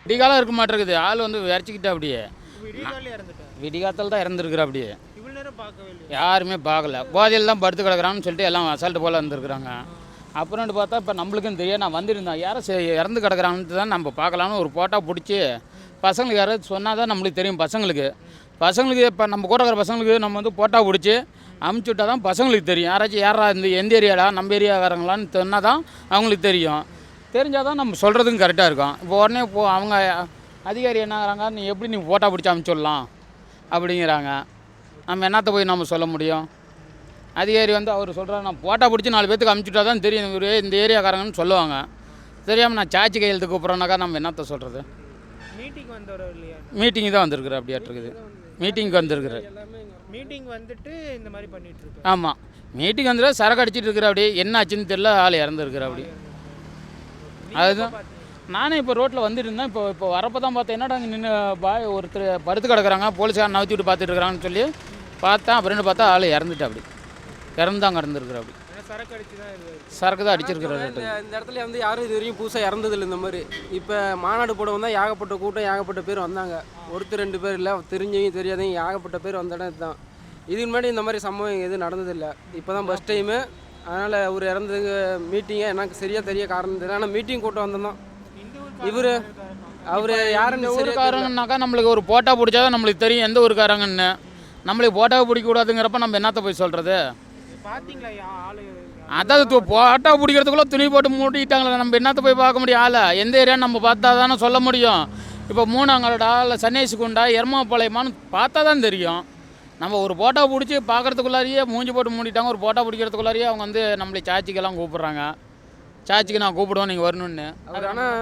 விடிகாலம் இருக்க மாட்டேங்குது. ஆள் வந்து விரைச்சிக்கிட்டா அப்படியே விடிகாலத்தில் தான் இறந்துருக்குறா அப்படியே. யாருமே பார்க்கல. போதையில் தான் படுத்து கிடக்குறான்னு சொல்லிட்டு எல்லாம் அசால்ட்டு போல் இருந்துருக்குறாங்க. அப்புறம்னு பார்த்தா இப்போ நம்மளுக்கும் தெரியும். நான் வந்திருந்தேன் யாரும் இறந்து கிடக்குறான்ட்டு தான் நம்ம பார்க்கலான்னு ஒரு ஃபோட்டோ பிடிச்சி பசங்களுக்கு யாராவது சொன்னால் தான் நம்மளுக்கு தெரியும். பசங்களுக்கு இப்போ நம்ம கூட இருக்கிற பசங்களுக்கு நம்ம வந்து ஃபோட்டோ பிடிச்சி அமுச்சு விட்டால் தான் பசங்களுக்கு தெரியும். யாராச்சும் இந்த எந்த ஏரியாடா நம்ம ஏரியாக்காரங்களான்னு சொன்னால் தான் அவங்களுக்கு தெரியும். தெரிஞ்சால் தான் நம்ம சொல்கிறதுக்கும் கரெக்டாக இருக்கும். இப்போ உடனே அவங்க அதிகாரி என்னங்கிறாங்க, நீ எப்படி நீ ஃபோட்டோ பிடிச்சி அமுச்சிடலாம் அப்படிங்கிறாங்க. நம்ம என்னத்தை போய் நம்ம சொல்ல முடியும்? அதிகாரி வந்து அவர் சொல்கிறார், நான் ஃபோட்டோ பிடிச்சி 4 பேத்துக்கு அமுச்சுட்டா தான் தெரியும் இந்த ஏரியாக்காரங்கன்னு சொல்லுவாங்க. தெரியாமல் நான் சாட்சி கையெழுத்து கூப்பிட்றேன்னாக்கா நம்ம என்னத்தை சொல்கிறது? மீட்டிங் தான் வந்திருக்குற அப்படியா இருக்குது. மீட்டிங்க்கு வந்திருக்குற மீட்டிங் வந்துட்டு இந்த மாதிரி பண்ணிட்டு இருக்கு. ஆமாம், மீட்டிங் வந்து சரக்கு அடிச்சிட்டு இருக்கிற அப்படி என்ன ஆச்சுன்னு தெரியல. ஆள் இறந்துருக்குற அப்படி. அதுதான் நானே இப்போ ரோட்டில் வந்துட்டு இருந்தேன். இப்போ வரப்போ தான் பார்த்தேன், என்னடா அங்கே நின்று ஒருத்தர் படுத்து கிடக்குறாங்க, போலீஸ்காரன் நவுத்தி விட்டு பார்த்துட்டு இருக்கிறாங்கன்னு சொல்லி பார்த்தேன். அப்புறம் பார்த்தா ஆள் இறந்துட்டு அப்படி இறந்தாங்க இறந்துருக்குற அப்படி. சரக்கு தான் அடிச்சிருக்கிறாரு. இந்த இடத்துல வந்து யாரும் இது வரைக்கும் புதுசாக இறந்ததில்லை இந்த மாதிரி. இப்போ மாநாடு போட வந்தால் ஏகப்பட்ட கூட்டம், ஏகப்பட்ட பேர் வந்தாங்க. ஒருத்தர் 2 பேர் இல்லை, தெரிஞ்சவங்க தெரியாதவங்க ஏகப்பட்ட பேர் வந்த இடம் இதுதான். இதுக்கு முன்னாடி இந்த மாதிரி சம்பவம் எதுவும் நடந்ததில்லை. இப்போ தான் ஃபஸ்ட் டைமு. அதனால் அவர் இறந்ததுக்கு மீட்டிங்கை எனக்கு சரியாக தெரிய காரணம் தெரியல. ஆனால் மீட்டிங் கூட்டம் வந்தோம். அவர் யாருன்னு ஊருக்காரங்கன்னாக்கா நம்மளுக்கு ஒரு ஃபோட்டோ பிடிச்சாதான் நம்மளுக்கு தெரியும் எந்த ஊருக்காரங்கன்னு. நம்மளுக்கு ஃபோட்டோ பிடிக்கக்கூடாதுங்கிறப்ப நம்ம என்னத்தை போய் சொல்கிறது? அதாவது ஃபோட்டோ பிடிக்கிறதுக்குள்ளே துணி போட்டு மூட்டிட்டாங்களே, நம்ம என்னத்தை போய் பார்க்க முடியும்? ஆளை எந்த ஏரியான்னு நம்ம பார்த்தா தானே சொல்ல முடியும். இப்போ மூணாங்கடா இல்லை சன்னேசிக்குண்டா எருமாப்பாளையமான்னு பார்த்தா தான் தெரியும். நம்ம ஒரு ஃபோட்டோ பிடிச்சி பார்க்குறதுக்குள்ளாரியே மூஞ்சி போட்டு மூடிட்டாங்க. ஒரு ஃபோட்டோ பிடிக்கிறதுக்குள்ளாரியே அவங்க வந்து நம்மளை சாட்சிக்கெல்லாம் கூப்பிட்றாங்க. சாட்சிக்கு நான் கூப்பிடுவோம் நீங்கள் வரணும்னு. அவர் ஆனால்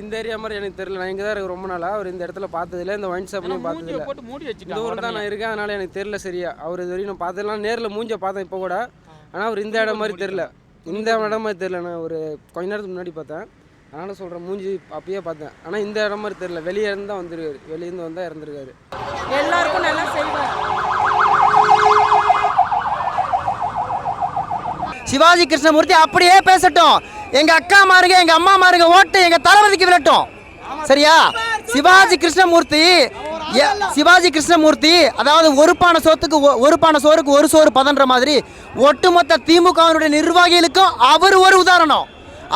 இந்த ஏரியா மாதிரி எனக்கு தெரியல. நான் இங்கே தான் எனக்கு ரொம்ப நாளாக அவர் இந்த இடத்துல பார்த்ததில்ல, இந்த ஒயின் ஷாப்லையும் பார்த்ததில்ல. போட்டு மூடி வச்சுட்டு இந்த ஊர் தான் நான் இருக்கேன். அதனால் எனக்கு தெரியல சரியா. அவர் இது வரைக்கும் நான் பார்த்ததுலாம் நேரில் மூஞ்ச பார்த்தேன் இப்போ கூட. ஆனால் அவர் இந்த இடம் மாதிரி தெரில. இந்த இடம் மாதிரி தெரில. நான் ஒரு கொஞ்ச நேரத்துக்கு முன்னாடி பார்த்தேன். அதனால் சொல்கிறேன், மூஞ்சி அப்பயே பார்த்தேன். ஆனால் இந்த இடம் மாதிரி தெரில. வெளியே இருந்து தான் வந்துருக்காரு. வெளியேருந்து வந்தால் இறந்துருக்காரு. எல்லாருக்கும் நல்லா செய்வார். சிவாஜி கிருஷ்ணமூர்த்தி அப்படியே பேசட்டும். எங்க அக்கா மாருங்க, எங்க அம்மா மாருங்க ஓட்டு எங்க தளபதிக்கு விழட்டும். சரியா? சிவாஜி கிருஷ்ணமூர்த்தி அதாவது ஒரு பானை சோறுக்கு ஒரு சோறு பதன்ற மாதிரி ஒட்டுமொத்த திமுகவினுடைய நிர்வாகிகளுக்கும் அவர் ஒரு உதாரணம்.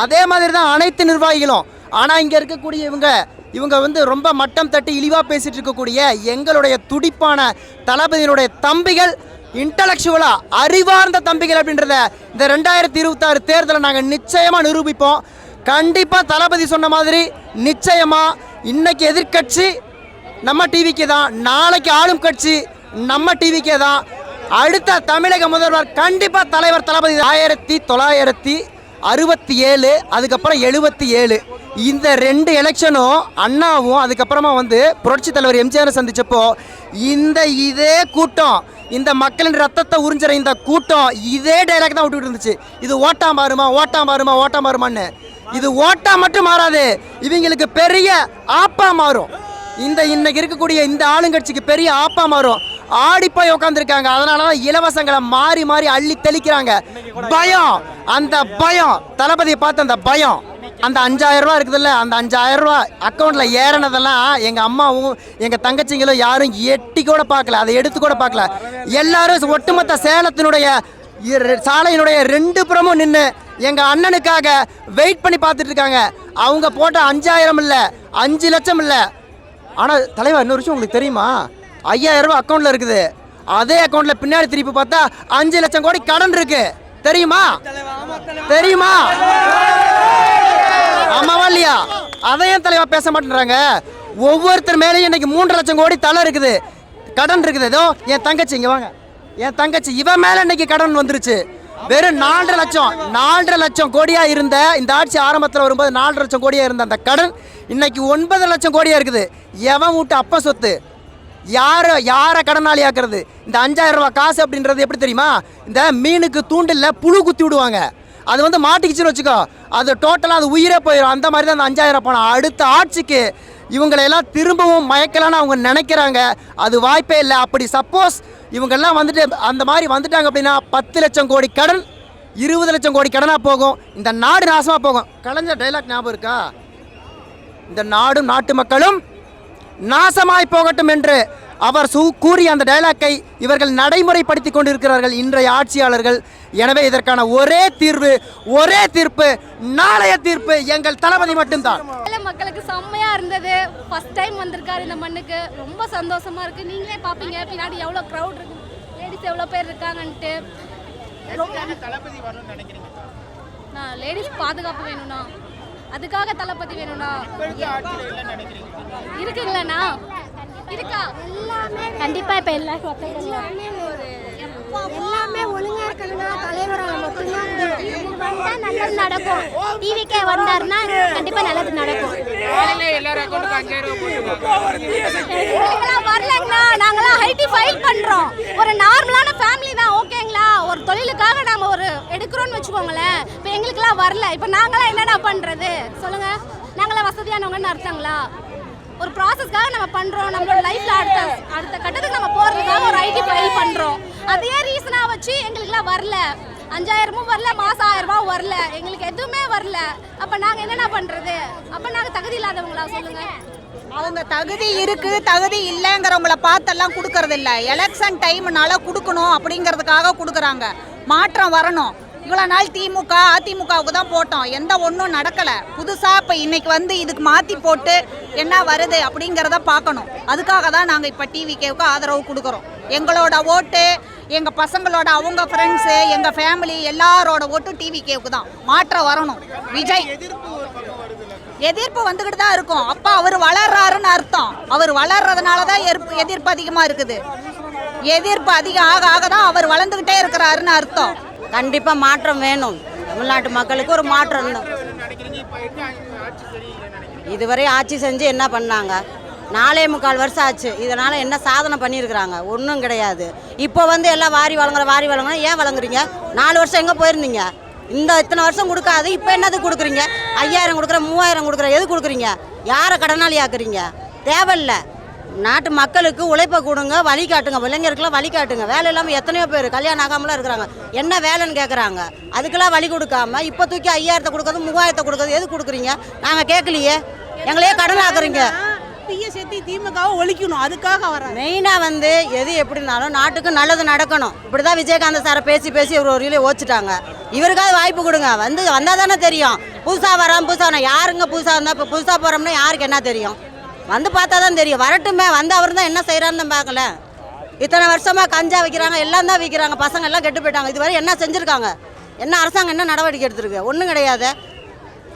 அதே மாதிரி தான் அனைத்து நிர்வாகிகளும். ஆனால் இங்கே இருக்கக்கூடிய இவங்க வந்து ரொம்ப மட்டம் தட்டி இழிவாக பேசிட்டு இருக்கக்கூடிய எங்களுடைய துடிப்பான தளபதியினுடைய தம்பிகள், இன்டலெக்சுவலா அறிவார்ந்த தம்பிகள் அப்படின்றத இந்த 2026 தேர்தலை நாங்கள் நிச்சயமாக நிரூபிப்போம். கண்டிப்பாக தளபதி சொன்ன மாதிரி நிச்சயமாக இன்னைக்கு எதிர்கட்சி நம்ம டிவிக்கே தான், நாளைக்கு ஆளும் கட்சி நம்ம டிவிக்கே தான். அடுத்த தமிழக முதல்வர் கண்டிப்பாக தலைவர் தளபதி. 1967 அதுக்கப்புறம் 77 இந்த 2 எலெக்ஷனும் அண்ணாவும் அதுக்கப்புறமா வந்து புரட்சி தலைவர் எம்ஜிஆர் சந்திச்சப்போ இதே கூட்டம், இந்த மக்களின் ரத்தத்தை உறிஞ்சிற இந்த கூட்டம் இதே டைலாக் தான் விட்டுட்டு இருந்துச்சு. இது ஓட்டா மாறுமான்னு. இது ஓட்டா மட்டும் மாறாது, இவங்களுக்கு பெரிய ஆப்பா மாறும். இன்னைக்கு இருக்கக்கூடிய இந்த ஆளுங்கட்சிக்கு பெரிய ஆப்பா மாறும். ஆடி போய் உட்காந்துருக்காங்க. அதனாலதான் இலவசங்களை மாறி அள்ளி தெளிக்கிறாங்க. அந்த பயம் தளபதியை பார்த்து அந்த பயம், அந்த 5000 ரூபா இருக்குதுல்ல, அந்த 5000 ரூபா அக்கௌண்ட்ல ஏறினதெல்லாம் எங்க அம்மாவும் எங்க தங்கச்சிங்களும் யாரும் எட்டி கூட பார்க்கல, அதை எடுத்து கூட பார்க்கல. எல்லாரும் ஒட்டுமொத்த சேலத்தினுடைய சாலையினுடைய 2 புறமும் நின்று எங்க அண்ணனுக்காக வெயிட் பண்ணி பார்த்துட்டு இருக்காங்க. அவங்க போட்ட 5000 இல்லை, 5 லட்சம் இல்லை. ஆனால் தலைவர் இன்னொரு விஷயம் உங்களுக்கு தெரியுமா? 5000 ரூபா அக்கௌண்ட்ல இருக்குது. அதே அக்கௌண்ட்ல பின்னாடி திருப்பி பார்த்தா 5 லட்சம் கோடி கடன் இருக்கு. தெரியுமா? ஆமாவா இல்லையா? அதையும் தலைவா பேச மாட்டேன்றாங்க. ஒவ்வொருத்தர் மேலேயும் இன்னைக்கு 3 லட்சம் கோடி தலை இருக்குது, கடன் இருக்குது. ஏதோ என் தங்கச்சி இங்க வாங்க, என் தங்கச்சி இவன் மேல இன்னைக்கு கடன் வந்துருச்சு. வெறும் 4.5 லட்சம் கோடியா இருந்த இந்த ஆட்சி ஆரம்பத்தில் வரும்போது 4 லட்சம் கோடியா இருந்த அந்த கடன் இன்னைக்கு 9 லட்சம் கோடியா இருக்குது. எவன் வீட்டு அப்ப சொத்து? யாரை கடனாளி ஆக்குறது? இந்த 5000 ரூபா காசு அப்படின்றது எப்படி தெரியுமா? இந்த மீனுக்கு தூண்டில் புழு குத்தி விடுவாங்க, அது வந்து மாட்டிக்கிச்சுன்னு வச்சுக்கோ, அது டோட்டலாக அது உயிரே போயிடும். அந்த மாதிரி தான் அந்த 5000 பணம் அடுத்த ஆட்சிக்கு இவங்களையெல்லாம் திரும்பவும் மயக்கலான்னு அவங்க நினைக்கிறாங்க. அது வாய்ப்பே இல்லை. அப்படி சப்போஸ் இவங்கெல்லாம் வந்துட்டு அந்த மாதிரி வந்துட்டாங்க அப்படின்னா 10 லட்சம் கோடி கடன் 20 லட்சம் கோடி கடனாக போகும், இந்த நாடு நாசமாக போகும். கலைஞர் டைலாக் ஞாபகம் இருக்கா? இந்த நாடும் நாட்டு மக்களும் நாசமாய் போகட்டும் என்று அவர் கூறிய அந்த டைலாக்கை இவர்கள் நடைமுறைப்படுத்தி கொண்டிருக்கிறார்கள் இன்றைய ஆட்சியாளர்கள். எனவே இதற்கான ஒரே தீர்வு, ஒரே தீர்ப்பு, நாளைய தீர்ப்பு எங்கள் தளபதி மட்டும்தான். மக்களுக்கு செம்மையா இருந்தது. ஃபர்ஸ்ட் டைம் வந்திருக்காரு இந்த மண்ணுக்கு, ரொம்ப சந்தோஷமா இருக்கு. நீங்களே பாப்பீங்க பின்னாடி எவ்வளோ க்ரௌட் இருக்கு, லேடிஸ் எவ்வளோ பேர் இருக்காங்கன்ட்டு. தளபதி வரணும்னு நினைக்கிறீங்க? நான் லேடிஸ் பாதுகாப்பு வேணும்னா, அதுக்காக தளபதி வேணும்னா இருக்குங்களா? இருக்கா? கண்டிப்பா இப்ப எல்லாமே ஒழுங்கா இருக்கணும்னா தலைவரால மட்டும்தான் நல்லது நடக்கும். டிவிக்கே வந்தாருன்னா கண்டிப்பா நல்லது நடக்கும். வரலங்கண்ணா, நாங்களாம் ஐடி ஃபைல் பண்றோம். ஒரு நார்மலான ஃபேமிலி தான், ஓகேங்களா? ஒரு தொழிலுக்காக நாம ஒரு எடுக்கிறோம்னு வச்சுக்கோங்களேன். இப்போ எங்களுக்குலாம் வரல, இப்போ நாங்களாம் என்னடா பண்றது சொல்லுங்க? நாங்களாம் வசதியானவங்கன்னு அர்த்தங்களா? ஒரு ப்ராசஸ்க்காக நம்ம பண்ணுறோம், நம்மளோட லைஃப்பில் அடுத்த கட்டத்துக்கு நம்ம போகிறதுக்காக ஒரு ஐடி ஃபைல் பண்ணுறோம். அதே ரீசனாக வச்சு எங்களுக்குலாம் வரல, 5000 வரல, மாதம் 1000 வரல, எங்களுக்கு எதுவுமே வரல. அப்போ நாங்கள் என்னென்ன பண்ணுறது? அப்போ நாங்கள் தகுதி இல்லாதவங்களா சொல்லுங்கள்? அவங்க தகுதி இருக்கு, தகுதி இல்லைங்கிறவங்கள பார்த்தெல்லாம் கொடுக்கறது இல்லை. எலெக்ஷன் டைம்னால கொடுக்கணும் அப்படிங்கிறதுக்காக கொடுக்குறாங்க. மாற்றம் வரணும். இவ்வளோ நாள் திமுக அதிமுகவுக்கு தான் போட்டோம், எந்த ஒன்றும் நடக்கலை. புதுசாக இப்போ இன்னைக்கு வந்து இதுக்கு மாற்றி போட்டு என்ன வருது அப்படிங்கிறத பார்க்கணும். அதுக்காக தான் நாங்கள் இப்போ டிவிகேவுக்கு ஆதரவு கொடுக்குறோம். எங்களோட ஓட்டு, எங்கள் பசங்களோட அவங்க ஃப்ரெண்ட்ஸு, எங்கள் ஃபேமிலி எல்லாரோட ஓட்டு டிவிகேவுக்கு தான். மாற்றம் வரணும். விஜய் எதிர்ப்பு வந்துக்கிட்டு தான் இருக்கும். அப்போ அவர் வளர்றாருன்னு அர்த்தம். அவர் வளர்றதுனால தான் எதிர்ப்பு அதிகமாக இருக்குது. எதிர்ப்பு அதிகம் ஆக ஆக தான் அவர் வளர்ந்துக்கிட்டே இருக்கிறாருன்னு அர்த்தம். கண்டிப்பாக மாற்றம் வேணும். தமிழ்நாட்டு மக்களுக்கு ஒரு மாற்றம் வேணும். இதுவரை ஆட்சி செஞ்சு என்ன பண்ணாங்க? 4.25 வருஷம் ஆச்சு. இதனால் என்ன சாதனை பண்ணியிருக்கிறாங்க? ஒன்றும் கிடையாது. இப்போ வந்து எல்லாம் வாரி வழங்குறோம். ஏன் வழங்குறீங்க? 4 வருஷம் எங்கே போயிருந்தீங்க? இத்தனை வருஷம் கொடுக்காது, இப்போ என்னது கொடுக்குறீங்க? 5000 கொடுக்குற, 3000 கொடுக்குற, எது கொடுக்குறீங்க? யாரை கடனாளி ஆக்குறீங்க? தேவையில்லை. நாட்டு மக்களுக்கு உழைப்பை கொடுங்க, வழிகாட்டுங்க. இளைஞருக்கெல்லாம் வழிகாட்டுங்க. வேலை இல்லாமல் எத்தனையோ பேர் கல்யாணம் ஆகாமலாம் இருக்கிறாங்க. என்ன வேலைன்னு கேட்குறாங்க. அதுக்கெல்லாம் வழி கொடுக்காம இப்போ தூக்கி 5000 கொடுக்குறது, 3000 கொடுக்குறது, எது கொடுக்குறீங்க? நாங்கள் கேட்கலையே, எங்களையே கடன் ஆக்குறீங்க. தீய சேர்த்து திமுகவை ஒழிக்கணும், அதுக்காக வர மெயினாக வந்து எது எப்படினாலும் நாட்டுக்கு நல்லது நடக்கணும். இப்படி தான் விஜயகாந்த் சாரை பேசி இவர் ஒரு ரீலே ஓச்சிட்டாங்க. இவருக்காவது வாய்ப்பு கொடுங்க. வந்தால் தானே தெரியும். புதுசாக வரோம், யாருங்க புதுசாக வந்தால் இப்போ புதுசாக போகிறோம்னா யாருக்கு என்ன தெரியும்? வந்து பார்த்தா தான் தெரியும். வரட்டுமே, வந்து அவர் தான் என்ன செய்கிறான்னு தான் பார்க்கல. இத்தனை வருஷமாக கஞ்சா விற்கிறாங்க, எல்லாம் தான் விற்கிறாங்க. பசங்க எல்லாம் கெட்டு போயிட்டாங்க. இதுவரை என்ன செஞ்சுருக்காங்க? என்ன அரசாங்கம் என்ன நடவடிக்கை எடுத்துருக்கு? ஒன்றும் கிடையாது.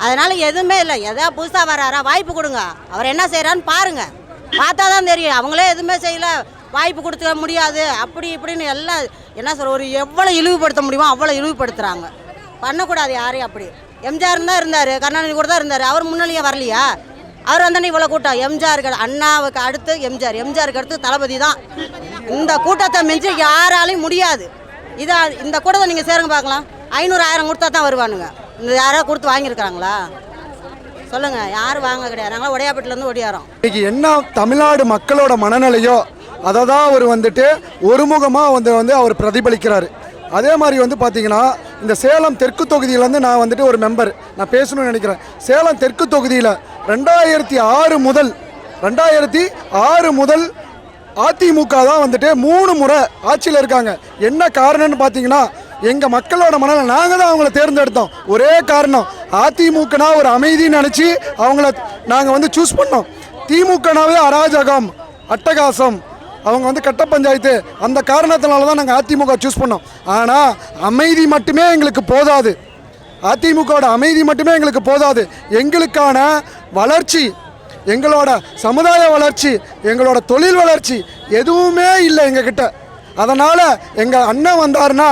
அதனால் எதுவுமே இல்லை. எதாவது புதுசாக வராரா, வாய்ப்பு கொடுங்க. அவர் என்ன செய்கிறான்னு பாருங்கள். பார்த்தா தான் தெரியும். அவங்களே எதுவுமே செய்யலை, வாய்ப்பு கொடுத்துக்க முடியாது, அப்படி இப்படின்னு எல்லாம் என்ன சொல்ற, ஒரு எவ்வளோ இழிவுபடுத்த முடியுமோ அவ்வளோ இழிவுபடுத்துகிறாங்க. பண்ணக்கூடாது யாரையும். அப்படி எம்ஜிஆர் தான் இருந்தார், கருணாநிதி கூட தான் இருந்தார். அவர் முன்னாலேயே வரலையா? அவர் வந்தோடனே இவ்வளோ கூட்டம். எம்ஜிஆருக்கு அண்ணாவுக்கு அடுத்து எம்ஜிஆருக்கு அடுத்து தளபதி தான். இந்த கூட்டத்தை மிஞ்சி யாராலையும் முடியாது. இந்த கூட்டத்தை நீங்கள் சேருங்க பார்க்கலாம். 500 1000 கொடுத்தா தான் வருவானுங்க. இந்த யாராவது கொடுத்து வாங்கியிருக்கிறாங்களா சொல்லுங்கள்? யாரும் வாங்க கிடையாது. நாங்களாம் உடையாப்பட்டிலேருந்து ஒடியாரோம். இன்னைக்கு என்ன தமிழ்நாடு மக்களோட மனநிலையோ அதை தான் அவர் வந்துட்டு ஒருமுகமாக வந்து அவர் பிரதிபலிக்கிறார். அதே மாதிரி வந்து பார்த்தீங்கன்னா இந்த சேலம் தெற்கு தொகுதியிலேருந்து நான் வந்துட்டு ஒரு மெம்பர், நான் பேசணும்னு நினைக்கிறேன். சேலம் தெற்கு தொகுதியில் 2006 முதல் அதிமுக தான் வந்துட்டு 3 முறை ஆட்சியில் இருக்காங்க. என்ன காரணம்னு பார்த்தீங்கன்னா எங்கள் மக்களோட மனநிலை, நாங்கள் தான் அவங்கள தேர்ந்தெடுத்தோம். ஒரே காரணம், அதிமுகனா ஒரு அமைதின்னு நினச்சி அவங்கள நாங்கள் வந்து சூஸ் பண்ணோம். திமுகனாவே அராஜகம், அட்டகாசம், அவங்க வந்து கட்ட பஞ்சாயத்து, அந்த காரணத்தினால தான் நாங்கள் அதிமுக சூஸ் பண்ணோம். ஆனால் அமைதி மட்டுமே எங்களுக்கு போதாது. அதிமுகவோட அமைதி மட்டுமே எங்களுக்கு போதாது. எங்களுக்கான வளர்ச்சி, எங்களோட சமுதாய வளர்ச்சி, எங்களோட தொழில் வளர்ச்சி எதுவுமே இல்லை எங்ககிட்ட. அதனால் எங்கள் அண்ணன் வந்தாருன்னா,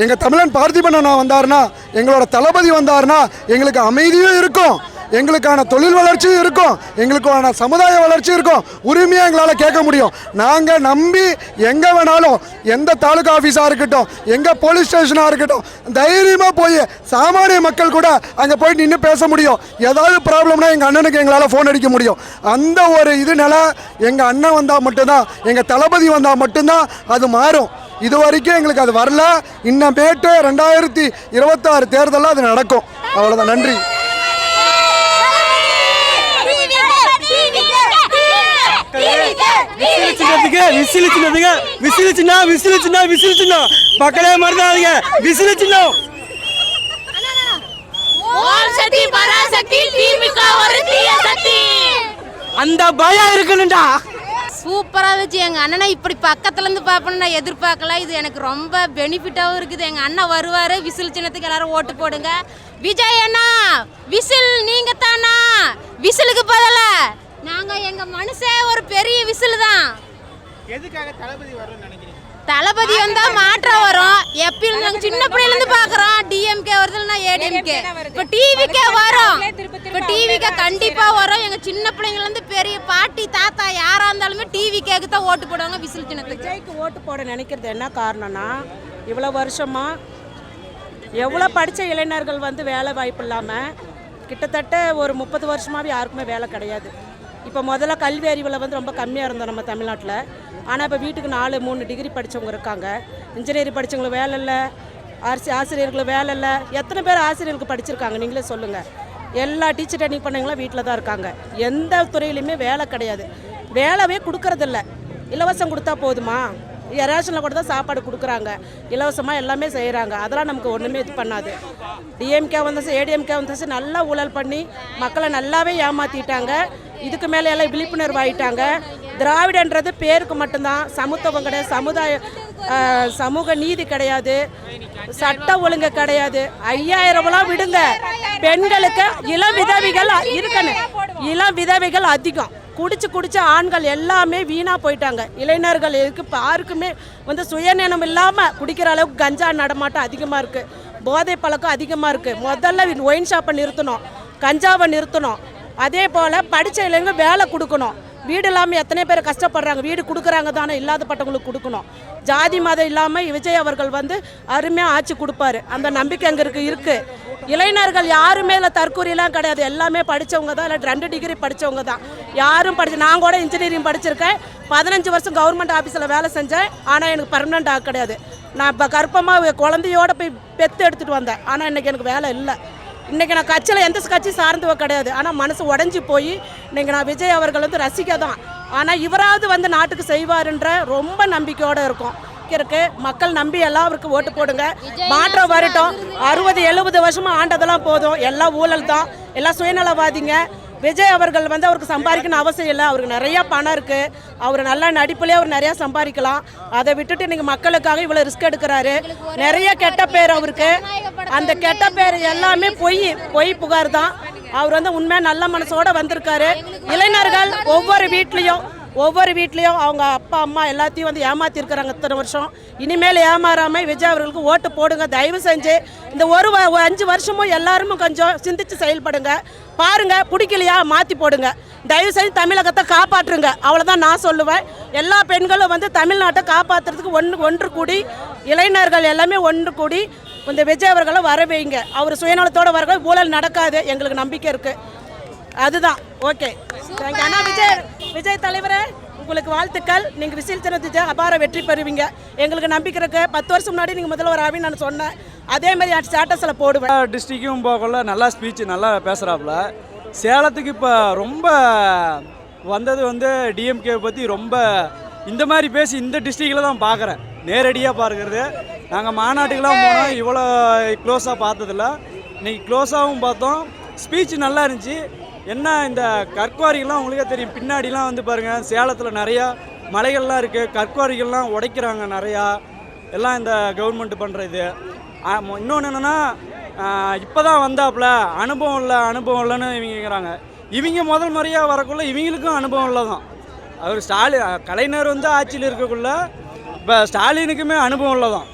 எங்கள் தமிழன் பார்த்திபன் அண்ணா வந்தாருன்னா, எங்களோட தளபதி வந்தாருன்னா எங்களுக்கு அமைதியும் இருக்கும், எங்களுக்கான தொழில் வளர்ச்சியும் இருக்கும், எங்களுக்கான சமுதாய வளர்ச்சியும் இருக்கும். உரிமையாக எங்களால் கேட்க முடியும். நாங்கள் நம்பி எங்கே வேணாலும், எந்த தாலுகா ஆஃபீஸாக இருக்கட்டும், எங்கே போலீஸ் ஸ்டேஷனாக இருக்கட்டும், தைரியமாக போய் சாமானிய மக்கள் கூட அங்கே போயிட்டு நின்று பேச முடியும். ஏதாவது ப்ராப்ளம்னா எங்கள் அண்ணனுக்கு எங்களால் ஃபோன் அடிக்க முடியும். அந்த ஒரு நிலை எங்கள் அண்ணன் வந்தால் மட்டும்தான், எங்கள் தளபதி வந்தால் மட்டும்தான் அது மாறும். இது வரைக்கும் எங்களுக்கு அது வரல. இன்னமேட்டு 2026 தேர்தலில் அது நடக்கும். அவ்வளோதான். நன்றி. மக்களே மறந்தாதீங்க. விசில் சின்னம். அந்த பயம் இருக்கணும்டா. சூப்பராக இருந்துச்சு. எங்கள் அண்ணனை இப்படி பக்கத்துலேருந்து பார்ப்பேன்னு நான் எதிர்பார்க்கல. இது எனக்கு ரொம்ப பெனிஃபிட்டாகவும் இருக்குது. எங்கள் அண்ணன் வருவார். விசில் சின்னத்துக்கு எல்லாரும் ஓட்டு போடுங்க. விஜய் அண்ணா விசில் நீங்கள் தானா? விசிலுக்கு பதிலாக நாங்கள் எங்கள் மனுஷன் ஒரு பெரிய விசில் தான். எதுக்காக தளபதி வரும்னு நினைக்கிறீங்க? தளபதி வந்தால் மாற்றம் வரும். எப்பயும் நாங்கள் சின்ன பிள்ளைலேருந்து பார்க்குறோம். டிஎம்கே வருதுன்னா ஏடிஎம்கே. இப்போ டிவிக்கே வரும். இப்போ டிவிக்கே கண்டிப்பாக வரும். எங்கள் சின்ன பிள்ளைங்கலேருந்து பெரிய பாட்டி தாத்தா யாராக இருந்தாலுமே டிவிக்கேக்கு தான் ஓட்டு போடுவாங்க. விசில் சின்னத்துக்கு. விஜய்க்கு ஓட்டு போட நினைக்கிறது என்ன காரணம்னா, இவ்வளோ வருஷமாக எவ்வளோ படித்த இளைஞர்கள் வந்து வேலை வாய்ப்பு இல்லாமல் கிட்டத்தட்ட ஒரு 30 வருஷமாகவே யாருக்குமே வேலை கிடையாது. இப்போ முதல்ல கல்வி அறிவில் வந்து ரொம்ப கம்மியாக இருந்தோம் நம்ம தமிழ்நாட்டில். ஆனால் இப்போ வீட்டுக்கு 4-3 டிகிரி படித்தவங்க இருக்காங்க. இன்ஜினியரிங் படித்தவங்களுக்கு வேலை இல்லை. ஆசிரியர்களுக்கு வேலை இல்லை. எத்தனை பேர் ஆசிரியர்களுக்கு படிச்சிருக்காங்க நீங்களே சொல்லுங்கள். எல்லா டீச்சர் ட்ரைனிங் பண்ணவங்களும் வீட்டில் தான் இருக்காங்க. எந்த துறையிலையுமே வேலை கிடையாது. வேலைவே கொடுக்கறதில்ல. இலவசம் கொடுத்தா போதுமா? ரேஷனில் கூட தான் சாப்பாடு கொடுக்குறாங்க. இலவசமாக எல்லாமே செய்கிறாங்க. அதெல்லாம் நமக்கு ஒன்றுமே இது பண்ணாது. டிஎம்கே வந்துச்சு, ஏடிஎம்கே வந்துச்சு, நல்லா ஊழல் பண்ணி மக்களை நல்லாவே ஏமாற்றிட்டாங்க. இதுக்கு மேலே எல்லாம் விழிப்புணர்வு ஆகிட்டாங்க. திராவிடன்றது பேருக்கு மட்டும்தான். சமத்துவம் கிடையாது. சமூக நீதி கிடையாது. சட்ட ஒழுங்கு கிடையாது. 5000 விடுங்க. பெண்களுக்கு இளம் விதவைகள் இருக்கணும். இளம் விதவைகள் அதிகம். குடிச்சு ஆண்கள் எல்லாமே வீணாக போயிட்டாங்க. இளைஞர்கள் இருக்கு யாருக்குமே வந்து சுயநலம் இல்லாமல் குடிக்கிற அளவுக்கு கஞ்சா நடமாட்டம் அதிகமாக இருக்குது. போதை பழக்கம் அதிகமாக இருக்குது. முதல்ல ஒயின் ஷாப்பை நிறுத்தணும். கஞ்சாவை நிறுத்தணும். அதே போல் படித்த இளைஞர்கள் வேலை கொடுக்கணும். வீடு இல்லாமல் எத்தனை பேர் கஷ்டப்படுறாங்க. வீடு கொடுக்குறாங்க தானே, இல்லாதப்பட்டவங்களுக்கு கொடுக்கணும். ஜாதி மதம் இல்லாமல் விஜய் அவர்கள் வந்து அருமையாக ஆட்சி கொடுப்பாரு. அந்த நம்பிக்கை அங்கே இருக்குது. இளைஞர்கள் யாருமே இல்லை தற்கூரியெல்லாம் கிடையாது. எல்லாமே படித்தவங்க தான். இல்லை 2 டிகிரி படித்தவங்க தான். யாரும் நான் கூட இன்ஜினியரிங் படிச்சிருக்கேன். 15 வருஷம் கவர்மெண்ட் ஆஃபீஸில் வேலை செஞ்சேன். ஆனால் எனக்கு பர்மனெண்ட் ஆக கிடையாது. நான் இப்போ கர்ப்பமாக குழந்தையோடு போய் பெற்று எடுத்துகிட்டு வந்தேன். ஆனால் இன்றைக்கி எனக்கு வேலை இல்லை. இன்றைக்கி நான் கட்சியில் எந்த கட்சி சார்ந்தவ கிடையாது. ஆனால் மனசு உடஞ்சி போய் இன்றைக்கி நான் விஜய் அவர்கள் வந்து ரசிக்க தான். ஆனால் இவராவது வந்து நாட்டுக்கு செய்வாருன்ற ரொம்ப நம்பிக்கையோடு இருக்கும். மக்கள் நம்பி எல்லாம் அவருக்கு ஓட்டு போடுங்க. மாற்றம் வரட்டும். 60-70 வருஷமாக ஆண்டதெல்லாம் போதும். எல்லாம் ஊழல் தான். எல்லாம் சுயநலவாதிங்க. விஜய் அவர்கள் வந்து அவருக்கு சம்பாதிக்கணும் அவசியம் இல்லை. அவருக்கு நிறையா பணம் இருக்குது. அவர் நல்லா நடிப்புலேயே அவர் நிறையா சம்பாதிக்கலாம். அதை விட்டுட்டு நீங்கள் மக்களுக்காக இவ்வளோ ரிஸ்க் எடுக்கிறாரு. நிறைய கெட்ட பேர் அவருக்கு. அந்த கெட்ட பேர் எல்லாமே பொய் புகார் தான். அவர் வந்து உண்மையாக நல்ல மனசோடு வந்திருக்காரு. இளைஞர்கள் ஒவ்வொரு வீட்லேயும் அவங்க அப்பா அம்மா எல்லாத்தையும் வந்து ஏமாற்றிருக்கிறாங்க இத்தனை வருஷம். இனிமேல் ஏமாறாமல் விஜய் அவர்களுக்கு ஓட்டு போடுங்க. தயவு செஞ்சு இந்த 5 வருஷமும் எல்லாருமே கொஞ்சம் சிந்திச்சு செயல்படுங்க. பாருங்கள், பிடிக்கலையா மாற்றி போடுங்க. தயவு செஞ்சு தமிழகத்தை காப்பாற்றுங்க. அவ்வளோதான் நான் சொல்லுவேன். எல்லா பெண்களும் வந்து தமிழ்நாட்டை காப்பாற்றுறதுக்கு ஒன்று கூடி, இளைஞர்கள் எல்லாமே ஒன்று கூடி இந்த விஜய் அவர்களை வர வைங்க. அவர் சுயநலத்தோடு வர ஊழல் நடக்காது. எங்களுக்கு நம்பிக்கை இருக்குது. அதுதான். Okay, thank you. ஆனால் விஜய் தலைவரே உங்களுக்கு வாழ்த்துக்கள். நீங்கள் விசில் சின்னத்துக்கு அபார வெற்றி பெறுவீங்க. எங்களுக்கு நம்பிக்கை இருக்குது. 10 வருஷம் முன்னாடி நீங்கள் முதல்வர் ஆவின்னு நான் சொன்னேன். அதே மாதிரி ஸ்டேட்டஸில் போடுவேன். டிஸ்ட்ரிக்கும் போகல நல்லா ஸ்பீச் நல்லா பேசுகிறாப்புல. சேலத்துக்கு இப்போ ரொம்ப வந்தது வந்து டிஎம்கே பற்றி ரொம்ப இந்த மாதிரி பேசி இந்த டிஸ்ட்ரிக்டில் தான் பார்க்குறேன். நேரடியாக பார்க்குறது. நாங்கள் மாநாட்டுக்கெலாம் போனோம். இவ்வளோ க்ளோஸாக பார்த்ததில்ல. இன்றைக்கி க்ளோஸாகவும் பார்த்தோம். ஸ்பீச் நல்லா இருந்துச்சு. என்ன இந்த கற்குவாரிகள்லாம் உங்களுக்கே தெரியும். பின்னாடிலாம் வந்து பாருங்கள், சேலத்தில் நிறையா மலைகள்லாம் இருக்குது. கற்குவாரிகள்லாம் உடைக்கிறாங்க நிறையா. எல்லாம் இந்த கவர்மெண்ட் பண்ணுற இது. இன்னொன்று என்னென்னா, இப்போ தான் வந்தாப்புல அனுபவம் இல்லைன்னு இவங்கிறாங்க. இவங்க முதல் முறையாக வரக்குள்ள இவங்களுக்கும் அனுபவம் இல்லை தான். அவர் கலைஞர் வந்து ஆட்சியில் இருக்கக்குள்ள இப்போ ஸ்டாலினுக்குமே அனுபவம் இல்லை தான்.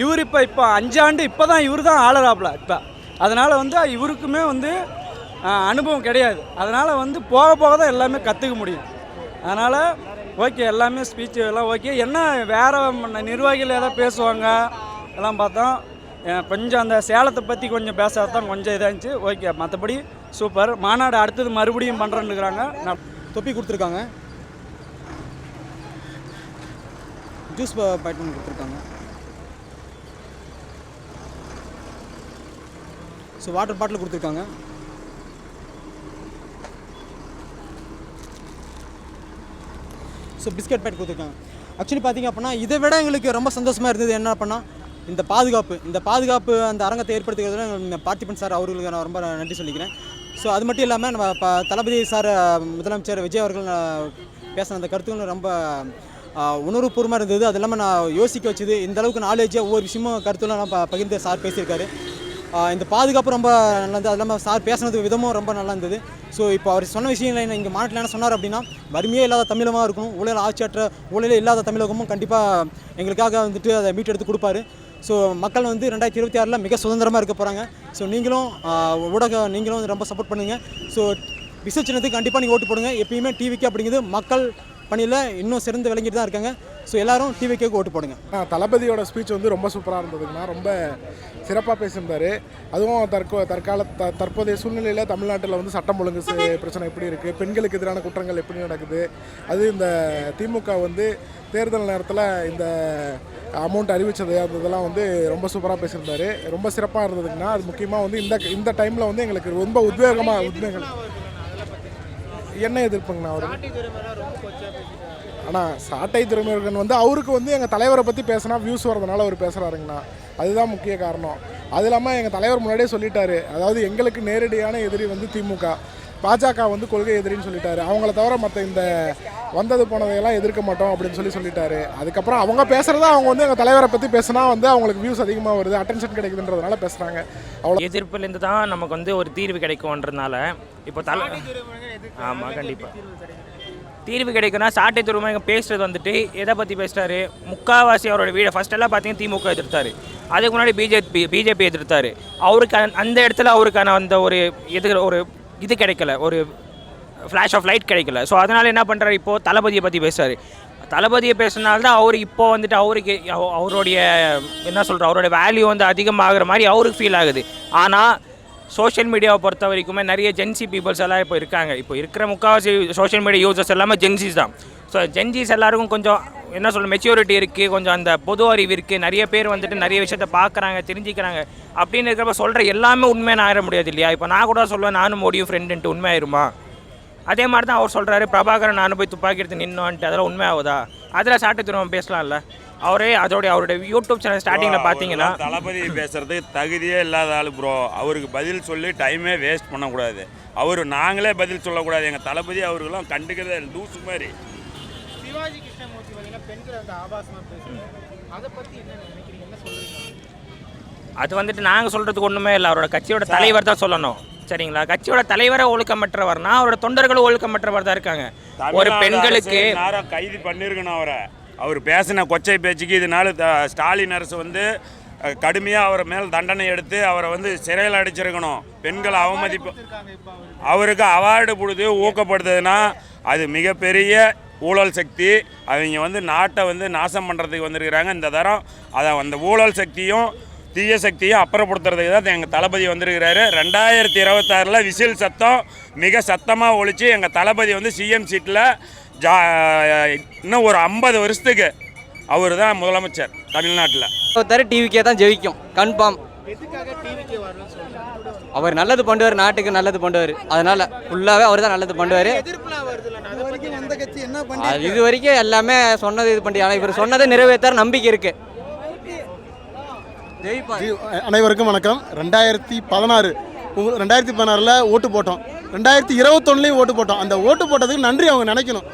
இவர் இப்போ 5 ஆண்டு இப்போ தான் இவர் தான் ஆளறாப்புல இப்போ. அதனால் வந்து இவருக்குமே வந்து அனுபவம் கிடையாது. அதனால் வந்து போக தான் எல்லாமே கற்றுக்க முடியும். அதனால் ஓகே, எல்லாமே ஸ்பீச் எல்லாம் ஓகே. என்ன வேறு நிர்வாகிகள் எதாவது பேசுவாங்க எல்லாம் பார்த்தோம். கொஞ்சம் அந்த சேலத்தை பற்றி கொஞ்சம் பேசாத தான் கொஞ்சம் இதாக இருந்துச்சு. ஓகே, மற்றபடி சூப்பர். மாநாடு அடுத்தது மறுபடியும் பண்ணுறேன்னுக்குறாங்க. தொப்பி கொடுத்துருக்காங்க. ஜூஸ் பாக்கெட் ஒன்று கொடுத்துருக்காங்க. ஸோ வாட்டர் பாட்டில் கொடுத்துருக்காங்க. ஸோ பிஸ்கட் பேட் கொடுத்துருக்காங்க. ஆக்சுவலி பார்த்திங்க அப்படின்னா இதை விட எங்களுக்கு ரொம்ப சந்தோஷமாக இருந்தது என்ன அப்படின்னா இந்த பாதுகாப்பு அந்த அரங்கத்தை ஏற்படுத்துகிறதுல பார்த்திபன் சார் அவர்களுக்கு நான் ரொம்ப நன்றி சொல்லிக்கிறேன். ஸோ அது மட்டும் இல்லாமல் நம்ம தளபதி சார் முதலமைச்சர் விஜய் அவர்கள் பேசின அந்த கருத்துக்கள் ரொம்ப உணர்வுபூர்வமாக இருந்தது. அது இல்லாமல் நான் யோசிக்க வச்சுது இந்த அளவுக்கு நாலேஜாக ஒவ்வொரு விஷயமும் கருத்துலாம் நான் பகிர்ந்து சார் பேசியிருக்காரு. இந்த பாதுகாப்பு ரொம்ப நல்லது. அது இல்லாமல் சார் பேசுனது விதமும் ரொம்ப நல்லா இருந்தது. ஸோ இப்போ அவர் சொன்ன விஷயங்கள் இங்கே மாநிலத்தில் என்ன சொன்னார் அப்படின்னா வறுமையே இல்லாத தமிழகமாக இருக்கணும், ஊழலே இல்லாத தமிழகமும் கண்டிப்பாக எங்களுக்காக வந்துட்டு அதை மீட்டெடுத்து கொடுப்பாரு. ஸோ மக்கள் வந்து 2026 மிக சுதந்திரமாக இருக்க போகிறாங்க. ஸோ நீங்களும் நீங்களும் ரொம்ப சப்போர்ட் பண்ணுங்கள். ஸோ விசில் சின்னத்துக்கு கண்டிப்பாக நீங்கள் ஓட்டு போடுங்க. எப்பயுமே டிவிக்கு அப்படிங்கிறது மக்கள் பணியில் இன்னும் சிறந்து விளங்கிட்டு தான் இருக்காங்க. ஸோ எல்லாரும் டிவிக்கு ஓட்டு போடுங்க. தளபதியோட ஸ்பீச் வந்து ரொம்ப சூப்பராக இருந்ததுங்கண்ணா. ரொம்ப சிறப்பாக பேசியிருந்தார். அதுவும் தற்போதைய சூழ்நிலையில் தமிழ்நாட்டில் வந்து சட்டம் ஒழுங்கு பிரச்சனை எப்படி இருக்குது, பெண்களுக்கு எதிரான குற்றங்கள் எப்படி நடக்குது, அது இந்த திமுக வந்து தேர்தல் நேரத்தில் இந்த அமௌண்ட் அறிவித்தது அதெல்லாம் வந்து ரொம்ப சூப்பராக பேசியிருந்தார். ரொம்ப சிறப்பாக இருந்ததுங்கண்ணா. அது முக்கியமாக வந்து இந்த டைமில் வந்து எங்களுக்கு ரொம்ப உத்வேகம் என்ன எதிர்ப்புங்கண்ணா அவர். ஆனால் சாட்டை துறைமுருகன் வந்து அவருக்கு வந்து எங்கள் தலைவரை பற்றி பேசினா வியூஸ் வரதுனால அவர் பேசுகிறாருங்கண்ணா. அதுதான் முக்கிய காரணம். அது இல்லாமல் எங்கள் தலைவர் முன்னாடியே சொல்லிட்டாரு, அதாவது எங்களுக்கு நேரடியான எதிரி வந்து திமுக, பாஜக வந்து கொள்கை எதிரின்னு சொல்லிட்டாரு. அவங்கள தவிர மற்ற இந்த வந்தது போனதையெல்லாம் எதிர்க்க மாட்டோம் அப்படின்னு சொல்லிட்டாரு. அதுக்கப்புறம் அவங்க பேசுகிறதா அவங்க வந்து எங்கள் தலைவரை பற்றி பேசினா வந்து அவங்களுக்கு வியூஸ் அதிகமாக வருது, அட்டென்ஷன் கிடைக்குதுன்றதுனால பேசுகிறாங்க. அவ்வளோ எதிர்ப்புலேருந்து தான் நமக்கு வந்து ஒரு தீர்வு கிடைக்கும்ன்றதுனால இப்போ ஆமாம் கண்டிப்பாக தீர்வு கிடைக்கும்னா சாட்டை துறைமுருகன் பேசுகிறது வந்துட்டு எதை பற்றி பேசுகிறாரு, முக்கால்வாசி அவரோட வீடை ஃபஸ்ட்டெல்லாம் பார்த்தீங்கன்னா திமுக எதிர்த்தார், அதுக்கு முன்னாடி பிஜேபி எதிர்த்தார். அவருக்கு அந்த இடத்துல அவருக்கான அந்த ஒரு இது கிடைக்கல, ஒரு ஃப்ளாஷ் ஆஃப் லைட் கிடைக்கல. ஸோ அதனால் என்ன பண்ணுறாரு, இப்போது தளபதியை பற்றி பேசுகிறார். தளபதியை பேசுனால்தான் அவர் இப்போ வந்துட்டு அவருக்கு அவருடைய என்ன சொல்கிற அவருடைய வேல்யூ வந்து அதிகமாகிற மாதிரி அவருக்கு ஃபீல் ஆகுது. ஆனால் சோஷியல் மீடியாவை பொறுத்த வரைக்குமே நிறைய ஜென்சி பீப்புள்ஸ் எல்லாம் இப்போ இருக்காங்க. இப்போ இருக்கிற முக்கால்வாசி சோஷியல் மீடியா யூசர்ஸ் எல்லாமே ஜென்சிஸ் தான். ஸோ ஜென்சிஸ் எல்லாருக்கும் கொஞ்சம் என்ன சொல்கிற மெச்சூரிட்டி இருக்குது, கொஞ்சம் அந்த பொது அறிவு இருக்குது, நிறைய பேர் வந்துட்டு நிறைய விஷயத்த பார்க்குறாங்க, தெரிஞ்சுக்கிறாங்க. அப்படின்னு இருக்கிறப்ப சொல்கிற எல்லாமே உண்மையான ஆயிட முடியாது இல்லையா. இப்போ நான் கூட சொல்லுவேன் நானும் மோடியும் ஃப்ரெண்டுன்ட்டு உண்மையாயிருமா? அதே மாதிரி தான் அவர் சொல்கிறாரு பிரபாகரன் நானும் போய் துப்பாக்கி எடுத்து நின்னோன்ட்டு, அதெல்லாம் உண்மையாகுதா? அதில் சாட்டை துறைமுருகன் பேசலாம்ல. அவருடைய யூடியூப் சேனல் ஸ்டார்டிங்கில் பார்த்தீங்கன்னா தளபதி பேசுறதுக்கு தகுதியே இல்லாத ஆள் ப்ரோ. அவருக்கு பதில் சொல்லி டைமே வேஸ்ட் பண்ணக்கூடாது. நாங்களே பதில் சொல்லக்கூடாது. எங்கள் தளபதி அவருக்கெல்லாம் கண்டுக்கிறதே லூசு மாதிரி. சிவாஜி கிருஷ்ணமூர்த்தி பார்த்தீங்கன்னா பெண்களை வந்து ஆபாசமாக பேசுகிறாங்க. அதை பற்றி என்ன நினைக்கிறீங்க, என்ன சொல்கிறீங்க? அது வந்துட்டு நாங்கள் சொல்கிறதுக்கு ஒன்றுமே இல்லை. அவரோட கட்சியோட தலைவர் தான் சொல்லணும், சரிங்களா? கட்சியோட தலைவரை ஒழுக்கமற்றவர்னா அவரோட தொண்டர்களும் ஒழுக்கமற்றவர் தான் இருக்காங்க. ஒரு பெண்களுக்கு கைது பண்ணியிருக்கணும் அவரை. அவர் பேசின கொச்சை பேச்சுக்கு இதனால ஸ்டாலின் அரசு வந்து கடுமையாக அவர் மேல் தண்டனை எடுத்து அவரை வந்து சிறையில் அடிச்சிருக்கணும். பெண்களை அவமதிப்பு அவருக்கு அவார்டு கொடுத்து ஊக்கப்படுத்துதுன்னா அது மிகப்பெரிய ஊழல் சக்தி. அவங்க வந்து நாட்டை வந்து நாசம் பண்ணுறதுக்கு வந்திருக்கிறாங்க. இந்த தரம் அதை அந்த ஊழல் சக்தியும் தீய சக்தியும் அப்புறப்படுத்துறதுக்கு தான் எங்கள் தளபதி வந்திருக்கிறாரு. 2026 விசில் சத்தம் மிக சத்தமாக ஒழிச்சு எங்கள் தளபதி வந்து சிஎம் சீட்டில் இன்னும் ஒரு 50 வருஷத்துக்கு அவர் தான் முதலமைச்சர் தமிழ்நாட்டில். டிவிக்கே தான் ஜெயிக்கும் கன்ஃபார்ம். அவர் நல்லது பண்ணுவார், நாட்டுக்கு நல்லது பண்ணுவார். அதனால ஃபுல்லாகவே அவர் தான் நல்லது பண்ணுவார். இது வரைக்கும் எல்லாமே சொன்னது இது பண்ணி, ஆனால் இவர் சொன்னதை நிறைவேற்ற நம்பிக்கை இருக்கு. அனைவருக்கும் வணக்கம். 2016 ஓட்டு போட்டோம், 2021 ஓட்டு போட்டோம். அந்த ஓட்டு போட்டதுக்கு நன்றி அவங்க நினைக்கணும்.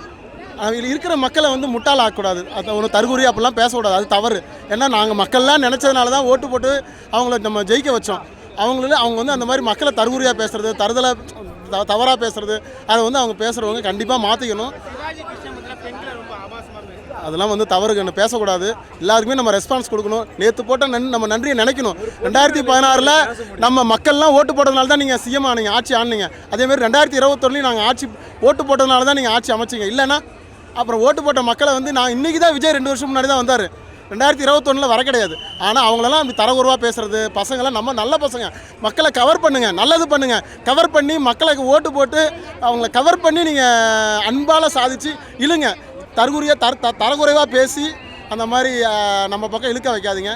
இருக்கிற மக்களை வந்து முட்டாள் ஆக்கக்கூடாது, அதை ஒன்று தற்கூரி அப்படிலாம் பேசக்கூடாது, அது தவறு. ஏன்னா நாங்கள் மக்கள்லாம் நினச்சதுனால தான் ஓட்டு போட்டு அவங்கள நம்ம ஜெயிக்க வச்சோம். அவங்க வந்து அந்த மாதிரி மக்களை தற்கூரியாக பேசுகிறது, தவறாக பேசுகிறது, அதை வந்து அவங்க பேசுகிறவங்க கண்டிப்பாக மாற்றிக்கணும். அதெல்லாம் வந்து தவறுன்னு பேசக்கூடாது. எல்லாருக்குமே நம்ம ரெஸ்பான்ஸ் கொடுக்கணும். நேற்று போட்ட நம்ம நன்றியை நினைக்கணும். 2016 நம்ம மக்கள்லாம் ஓட்டு போட்டதுனால தான் நீங்கள் சிஎம் ஆனீங்க, ஆட்சி ஆனீங்க. அதேமாதிரி 2021 நாங்கள் ஓட்டு போட்டதுனால தான் நீங்கள் ஆட்சி அமைச்சிங்க. இல்லைன்னா அப்புறம் ஓட்டு போட்ட மக்களை வந்து நான் இன்றைக்கி தான் விஜய் 2 வருஷம் முன்னாடி தான் வந்தார், 2021 வர கிடையாது. ஆனால் அவங்களெல்லாம் அப்படி தரகுறவாக பேசுகிறது, பசங்களாம் நம்ம நல்ல பசங்க, மக்களை கவர் பண்ணுங்கள், நல்லது பண்ணுங்கள். கவர் பண்ணி மக்களுக்கு ஓட்டு போட்டு அவங்கள கவர் பண்ணி நீங்கள் அன்பால் சாதிச்சு இழுங்க. தரகுறையாக பேசி அந்த மாதிரி நம்ம பக்கம் இழுக்க வைக்காதீங்க.